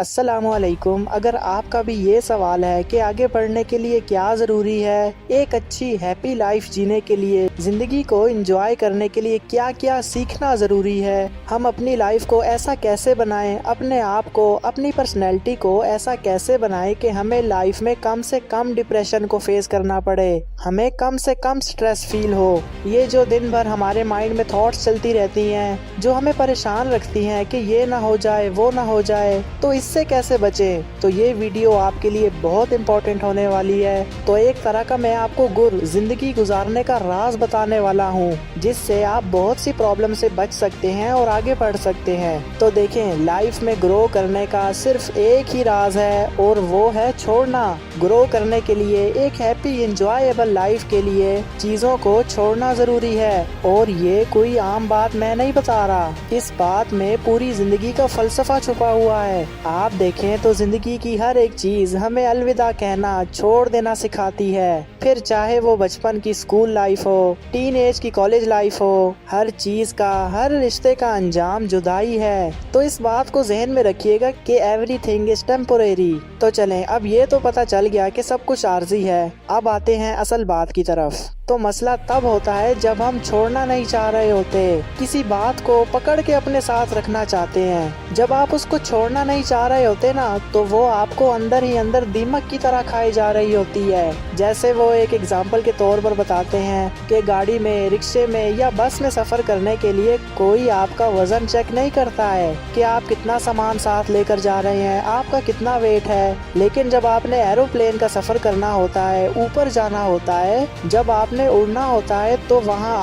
अस्सलाम वालेकुम। अगर आपका भी ये सवाल है कि आगे बढ़ने के लिए क्या ज़रूरी है, एक अच्छी हैप्पी लाइफ जीने के लिए, ज़िंदगी को एंजॉय करने के लिए क्या क्या सीखना ज़रूरी है, हम अपनी लाइफ को ऐसा कैसे बनाएं, अपने आप को, अपनी पर्सनैलिटी को ऐसा कैसे बनाएं कि हमें लाइफ में कम से कम डिप्रेशन को फेस करना पड़े, हमें कम से कम स्ट्रेस फील हो। ये जो दिन भर हमारे माइंड में थॉट्स चलती रहती हैं जो हमें परेशान रखती हैं कि ये ना हो जाए, वो ना हो जाए, तो इससे कैसे बचें। तो ये वीडियो आपके लिए बहुत इम्पोर्टेंट होने वाली है। तो एक तरह का मैं आपको जिंदगी गुजारने का राज बताने वाला हूँ, जिससे आप बहुत सी प्रॉब्लम से बच सकते हैं और आगे बढ़ सकते हैं। तो देखें, लाइफ में ग्रो करने का सिर्फ एक ही राज है और वो है छोड़ना। ग्रो करने के लिए, एक हैप्पी एंजॉयबल लाइफ के लिए चीजों को छोड़ना जरूरी है। और ये कोई आम बात मैं नहीं बता रहा, इस बात में पूरी जिंदगी का फलसफा छुपा हुआ है। आप देखें तो जिंदगी की हर एक चीज हमें अलविदा कहना, छोड़ देना सिखाती है। फिर चाहे वो बचपन की स्कूल लाइफ हो, टीन एज की कॉलेज लाइफ हो, हर चीज का, हर रिश्ते का अंजाम जुदाई है। तो इस बात को जहन में रखिएगा कि एवरीथिंग इज टेम्पोरेरी। तो चलें, अब ये तो पता चल गया कि सब कुछ आर्जी है। अब आते हैं असल बात की तरफ। तो मसला तब होता है जब हम छोड़ना नहीं चाह रहे होते, किसी बात को पकड़ के अपने साथ रखना चाहते हैं। जब आप उसको छोड़ना नहीं चाह रहे होते ना, तो वो आपको अंदर ही अंदर दीमक की तरह खाई जा रही होती है। जैसे वो एक एग्जाम्पल के तौर पर बताते हैं कि गाड़ी में, रिक्शे में या बस में सफर करने के लिए कोई आपका वजन चेक नहीं करता है कि आप कितना सामान साथ लेकर जा रहे हैं, आपका कितना वेट है। लेकिन जब आपने एरोप्लेन का सफर करना होता है, ऊपर जाना होता है, जब आपने उड़ना होता है, तो वहाँ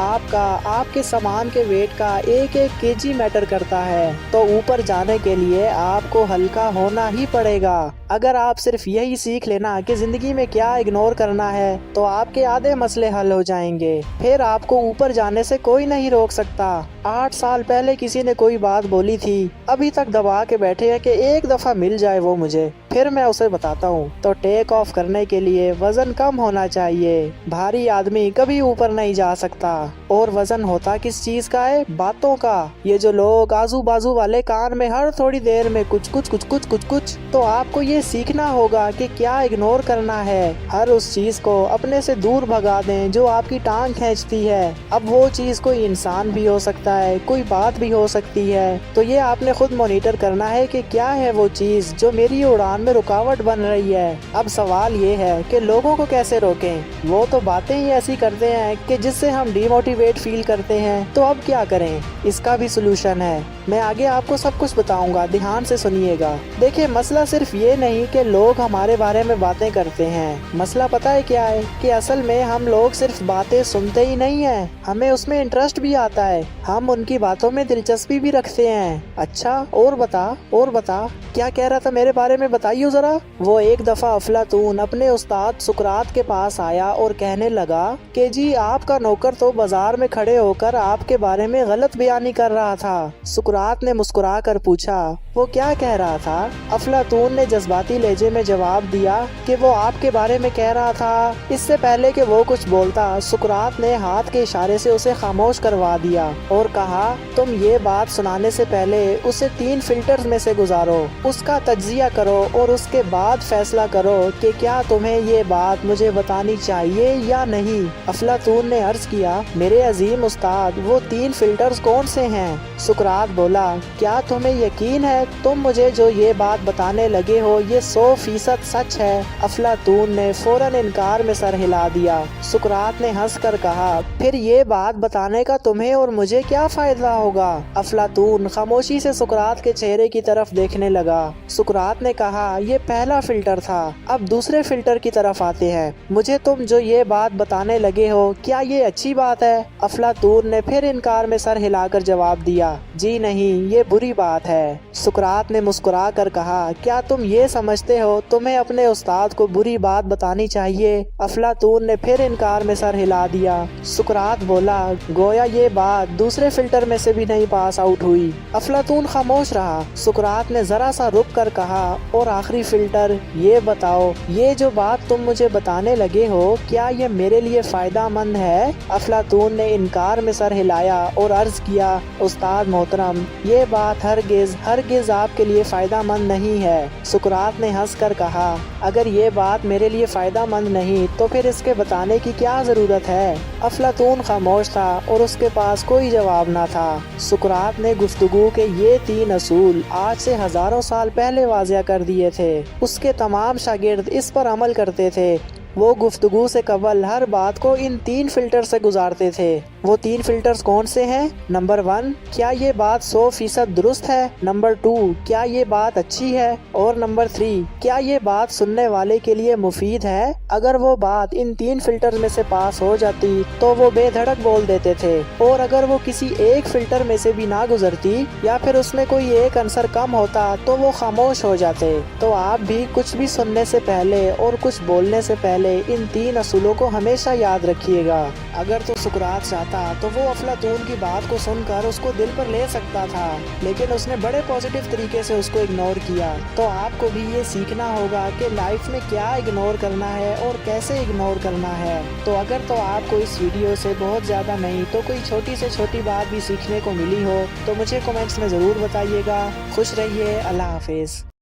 आपके सामान के वेट का एक एक केजी मैटर करता है। तो ऊपर जाने के लिए आपको हल्का होना ही पड़ेगा। अगर आप सिर्फ यही सीख लेना कि जिंदगी में क्या इग्नोर करना है, तो आपके आधे मसले हल हो जाएंगे। फिर आपको ऊपर जाने से कोई नहीं रोक सकता। 8 साल पहले किसी ने कोई बात बोली थी, अभी तक दबा के बैठे हैं कि एक दफा मिल जाए वो मुझे, फिर मैं उसे बताता हूँ। तो टेक ऑफ करने के लिए वजन कम होना चाहिए। भारी आदमी कभी ऊपर नहीं जा सकता। और वजन होता किस चीज का है? बातों का। ये जो लोग आजू बाजू वाले कान में हर थोड़ी देर में कुछ कुछ, तो आपको ये सीखना होगा कि क्या इग्नोर करना है। हर उस चीज को अपने से दूर भगा दें जो आपकी टांग खींचती है। अब वो चीज कोई इंसान भी हो सकता है, कोई बात भी हो सकती है। तो ये आपने खुद मॉनिटर करना है कि क्या है वो चीज जो मेरी उड़ान में रुकावट बन रही है। अब सवाल ये है कि लोगों को कैसे रोकें। वो तो बातें ही ऐसी करते हैं कि जिससे हम डिमोटिवेट फील करते हैं। तो अब क्या करें? इसका भी सोल्यूशन है। मैं आगे आपको सब कुछ बताऊंगा, ध्यान से सुनिएगा। देखिए, मसला सिर्फ ये नहीं कि लोग हमारे बारे में बातें करते हैं। मसला पता है क्या है? कि असल में हम लोग सिर्फ बातें सुनते ही नहीं हैं, हमें उसमें इंटरेस्ट भी आता है। हम उनकी बातों में दिलचस्पी भी रखते हैं। अच्छा, और बता क्या कह रहा था मेरे बारे में, बताइए जरा। वो एक दफा अफलातून अपने उस्ताद सुकरात के पास आया और कहने लगा कि जी, आपका नौकर तो बाजार में खड़े होकर आपके बारे में गलत बयानी कर रहा था। सुकरात ने मुस्कुरा कर पूछा, वो क्या कह रहा था? अफलातून ने जज्बाती लहजे में जवाब दिया कि वो आपके बारे में कह रहा था। इससे पहले कि वो कुछ बोलता, सुकरात ने हाथ के इशारे से उसे खामोश करवा दिया और कहा, तुम ये बात सुनाने से पहले उसे 3 फिल्टर्स में से गुजारो, उसका तज्जिया करो और उसके बाद फैसला करो कि क्या तुम्हें ये बात मुझे बतानी चाहिए या नहीं। अफलातून ने अर्ज किया, मेरे अजीम उस्ताद, वो 3 फिल्टर्स कौन से हैं? सुकरात बोला, क्या तुम्हें यकीन है तुम मुझे जो ये बात बताने लगे हो ये 100% सच है? अफलातून ने फौरन इनकार में सर हिला दिया। सुकरात ने हंसकर कहा, फिर ये बात बताने का तुम्हें और मुझे क्या फायदा होगा? अफलातून खामोशी से सुकरात के चेहरे की तरफ देखने लगा। सुकरात ने कहा, ये पहला फिल्टर था, अब दूसरे फिल्टर की तरफ आते हैं। मुझे तुम जो ये बात बताने लगे हो, क्या ये अच्छी बात है? अफलातून ने फिर इनकार में सर हिलाकर जवाब दिया, जी नहीं, ये बुरी बात है। सुकरात ने मुस्कुरा कर कहा, क्या तुम ये समझते हो तुम्हें अपने उस्ताद को बुरी बात बतानी चाहिए? अफलातून ने फिर इनकार में सर हिला दिया। सुकरात बोला, गोया ये बात दूसरे फिल्टर में से भी नहीं पास आउट हुई। अफलातून खामोश रहा। सुकरात ने जरा सा रुक कर कहा, और आखिरी फिल्टर, ये बताओ, ये जो बात तुम मुझे बताने लगे हो, क्या ये मेरे लिए फायदा मंद है? अफलातून ने इनकार में सर हिलाया और अर्ज किया, उस्ताद मोहतरम, ये बात हरगिज ہرگز آپ کے لیے فائدہ مند نہیں ہے۔ سقراط نے ہنس کر کہا، اگر یہ بات میرے لیے فائدہ مند نہیں تو پھر اس کے بتانے کی کیا ضرورت ہے؟ افلاطون خاموش تھا اور اس کے پاس کوئی جواب نہ تھا۔ سقراط نے گفتگو کے یہ 3 اصول آج سے ہزاروں سال پہلے واضح کر دیے تھے۔ اس کے تمام شاگرد اس پر عمل کرتے تھے۔ وہ گفتگو سے قبل ہر بات کو ان 3 فلٹر سے گزارتے تھے۔ وہ 3 فلٹرز کون سے ہیں؟ نمبر 1، کیا یہ بات 100% درست ہے؟ نمبر 2، کیا یہ بات اچھی ہے؟ اور نمبر 3، کیا یہ بات سننے والے کے لیے مفید ہے؟ اگر وہ بات ان 3 فلٹر میں سے پاس ہو جاتی تو وہ بے دھڑک بول دیتے تھے، اور اگر وہ کسی ایک فلٹر میں سے بھی نہ گزرتی یا پھر اس میں کوئی ایک عنصر کم ہوتا تو وہ خاموش ہو جاتے۔ تو آپ بھی کچھ بھی سننے سے پہلے اور کچھ بولنے سے پہلے ان 3 اصولوں کو ہمیشہ یاد رکھیے گا۔ اگر تو سقراط چاہتا تو وہ افلاطون کی بات کو سن کر اس کو دل پر لے سکتا تھا، لیکن اس نے بڑے پازیٹیو طریقے سے اس کو اگنور کیا۔ تو آپ کو بھی یہ سیکھنا ہوگا کہ لائف میں کیا اگنور کرنا ہے اور کیسے اگنور کرنا ہے۔ تو اگر تو آپ کو اس ویڈیو سے بہت زیادہ نہیں تو کوئی چھوٹی سے چھوٹی بات بھی سیکھنے کو ملی ہو تو مجھے کمنٹس میں ضرور بتائیے گا۔ خوش رہیے، اللہ حافظ۔